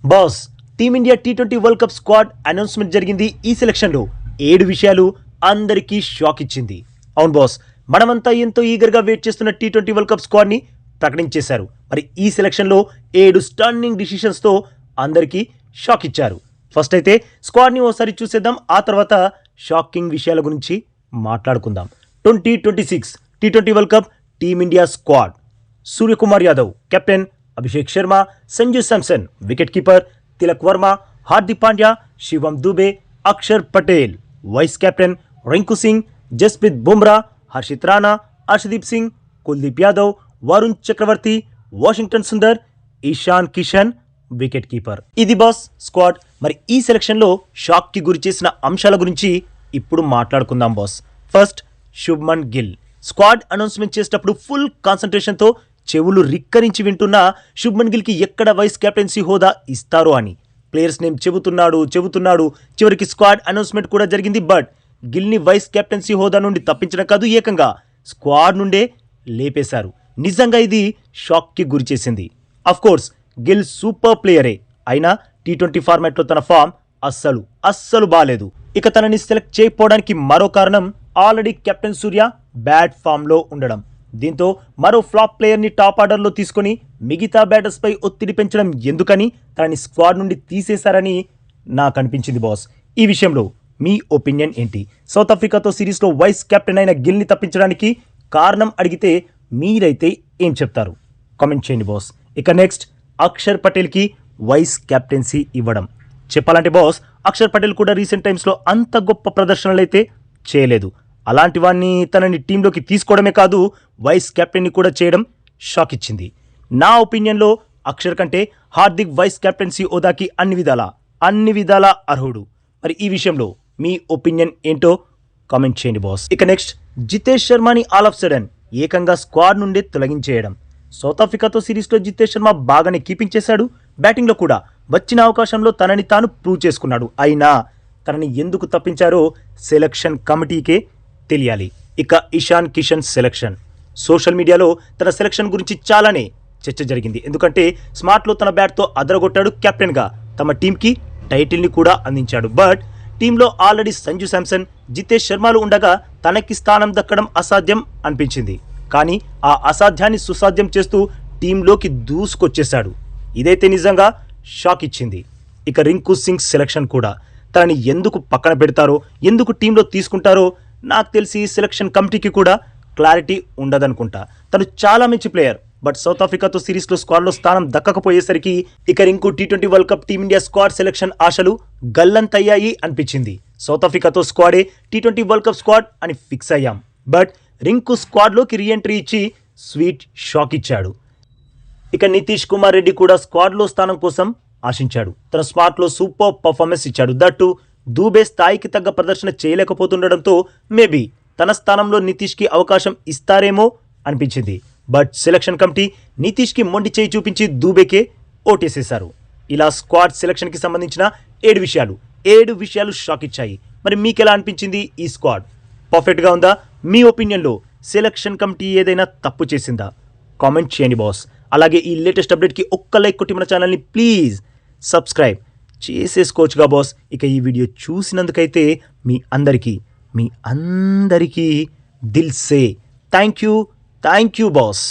Boss team India T20 world cup squad announcement జరిగింది. ఈ సెలక్షన్లో 7 విషయాలు అందరికీ షాక్ ఇచ్చింది. అవును బాస్, మనమంతా ఎంతో ఈగర్గా వెయిట్ చేస్తున్న టీ20 వరల్డ్ కప్ స్క్వాడ్ని ప్రకటించేశారు. మరి ఈ సెలక్షన్లో 7 స్టన్నింగ్ డిసిషన్స్తో అందరికీ షాక్ ఇచ్చారు. ఫస్ట్ అయితే స్క్వాడ్ని ఓసారి చూసేద్దాం, ఆ తర్వాత షాకింగ్ విషయాల గురించి మాట్లాడుకుందాం. 2026 టీ20 world cup team India squad: Suryakumar Yadav captain, Abhishek Sharma, Sanju Samson wicket keeper, Tilak Varma, Hardik Pandya, Shivam Dube, Axar Patel vice captain, Rinku Singh, Jasprit Bumrah, Harshit Rana, Arshdeep Singh, Kuldeep Yadav, Varun Chakravarthy, Washington Sundar, Ishan Kishan wicket keeper. ఇది బాస్ స్క్వాడ్. మరి ఈ సెలక్షన్లో షాక్కి గురి చేసిన అంశాల గురించి ఇప్పుడు మాట్లాడుకుందాం boss. First, Shubman Gill. Squad announcement చేసేటప్పుడు ఫుల్ కాన్సన్ట్రేషన్తో చెవులు రిక్కరించి వింటున్న శుభ్మన్ గిల్కి ఎక్కడ వైస్ కెప్టెన్సీ హోదా ఇస్తారో అని ప్లేయర్స్ నేమ్ చెబుతున్నాడు. చివరికి స్క్వాడ్ అనౌన్స్మెంట్ కూడా జరిగింది. బట్ గిల్ని వైస్ కెప్టెన్సీ హోదా నుండి తప్పించడం కాదు, ఏకంగా స్క్వాడ్ నుండే లేపేశారు. నిజంగా ఇది షాక్కి గురి చేసింది. అఫ్కోర్స్ గిల్ సూపర్ ప్లేయరే, అయినా టీ20 ఫార్మాట్లో తన ఫామ్ అస్సలు బాలేదు. ఇక తనని సెలెక్ట్ చేయకపోవడానికి మరో కారణం ఆల్రెడీ కెప్టెన్ సూర్య బ్యాడ్ ఫామ్లో ఉండడం. దీంతో మరో ఫ్లాప్ ప్లేయర్ని టాప్ ఆర్డర్లో తీసుకొని మిగతా బ్యాటర్స్పై ఒత్తిడి పెంచడం ఎందుకని తనని స్క్వాడ్ నుండి తీసేశారని నాకు అనిపించింది బాస్. ఈ విషయంలో మీ ఒపీనియన్ ఏంటి? సౌత్ ఆఫ్రికాతో సిరీస్లో వైస్ కెప్టెన్ అయిన గిల్ని తప్పించడానికి కారణం అడిగితే మీరైతే ఏం చెప్తారు? కామెంట్ చేయండి బాస్. ఇక నెక్స్ట్, అక్షర్ పటేల్కి వైస్ కెప్టెన్సీ ఇవ్వడం. చెప్పాలంటే బాస్, అక్షర్ పటేల్ కూడా రీసెంట్ టైమ్స్లో అంత గొప్ప ప్రదర్శనలు అయితే చేయలేదు. అలాంటి వాడిని తనని టీంలోకి తీసుకోవడమే కాదు, వైస్ కెప్టెన్ని కూడా చేయడం షాక్ ఇచ్చింది. నా ఒపీనియన్లో అక్షర్ కంటే హార్దిక్ వైస్ కెప్టెన్సీ హోదాకి అన్ని విధాలా అర్హుడు. మరి ఈ విషయంలో మీ ఒపీనియన్ ఏంటో కామెంట్ చేయండి బాస్. ఇక నెక్స్ట్, జితేష్ శర్మని ఆల్ ఆఫ్ సడన్ ఏకంగా స్క్వాడ్ నుండే తొలగించేయడం. సౌత్ ఆఫ్రికాతో సిరీస్లో జితేష్ శర్మ బాగానే కీపింగ్ చేశాడు, బ్యాటింగ్లో కూడా వచ్చిన అవకాశంలో తనని తాను ప్రూవ్ చేసుకున్నాడు. అయినా తనని ఎందుకు తప్పించారో సెలక్షన్ కమిటీకే తెలియాలి. ఇక ఇషాన్ కిషన్ సెలక్షన్. సోషల్ మీడియాలో తన సెలక్షన్ గురించి చాలానే చర్చ జరిగింది. ఎందుకంటే స్మార్ట్లో తన బ్యాట్తో అదరగొట్టాడు, కెప్టెన్గా తమ టీంకి టైటిల్ని కూడా అందించాడు. బట్ టీంలో ఆల్రెడీ సంజు శాంసన్, జితేష్ శర్మలు ఉండగా తనకి స్థానం దక్కడం అసాధ్యం అనిపించింది. కానీ ఆ అసాధ్యాన్ని సుసాధ్యం చేస్తూ టీంలోకి దూసుకొచ్చేశాడు. ఇదైతే నిజంగా షాక్ ఇచ్చింది. ఇక రింకు సింగ్ సెలక్షన్ కూడా. తనని ఎందుకు పక్కన పెడతారో, ఎందుకు టీంలో తీసుకుంటారో నాకు తెలిసి సెలక్షన్ కమిటీకి కూడా క్లారిటీ ఉండదనుకుంటా. తను చాలా మంచి ప్లేయర్, బట్ సౌత్ ఆఫ్రికాతో సిరీస్లో స్క్వాడ్లో స్థానం దక్కకపోయేసరికి ఇక రింకు టీ20 world cup team India squad selection ఆశలు గల్లంతయ్యాయి అనిపించింది. సౌత్ ఆఫ్రికాతో స్క్వాడే టీ20 వరల్డ్ కప్ స్క్వాడ్ అని ఫిక్స్ అయ్యాం. బట్ రింకు స్క్వాడ్లోకి రీఎంట్రీ ఇచ్చి స్వీట్ షాక్ ఇచ్చాడు. ఇక నితీష్ కుమార్ రెడ్డి కూడా స్క్వాడ్లో స్థానం కోసం ఆశించాడు. తన స్మార్ట్లో సూపర్ పర్ఫార్మెన్స్ ఇచ్చాడు. దట్టు దూబే స్థాయికి తగ్గ ప్రదర్శన చేయలేకపోతుండడంతో మేబీ తన స్థానంలో నితీష్కి అవకాశం ఇస్తారేమో అనిపించింది. బట్ సెలక్షన్ కమిటీ నితీష్కి మొండి చేయి చూపించి దూబేకే ఓటేసేశారు. ఇలా స్క్వాడ్ సెలక్షన్కి సంబంధించిన 7 విషయాలు షాక్ ఇచ్చాయి. మరి మీకెలా అనిపించింది? ఈ స్క్వాడ్ పర్ఫెక్ట్గా ఉందా? మీ ఒపీనియన్లో సెలక్షన్ కమిటీ ఏదైనా తప్పు చేసిందా? కామెంట్ చేయండి బాస్. అలాగే ఈ లేటెస్ట్ అప్డేట్కి ఒక్క లైక్ కొట్టి మన ఛానల్ని ప్లీజ్ సబ్స్క్రైబ్ చేసేసుకోవచ్చుగా బాస్. ఇక ఈ వీడియో చూసినందుకైతే మీ అందరికీ దిల్ సే థ్యాంక్ యూ బాస్.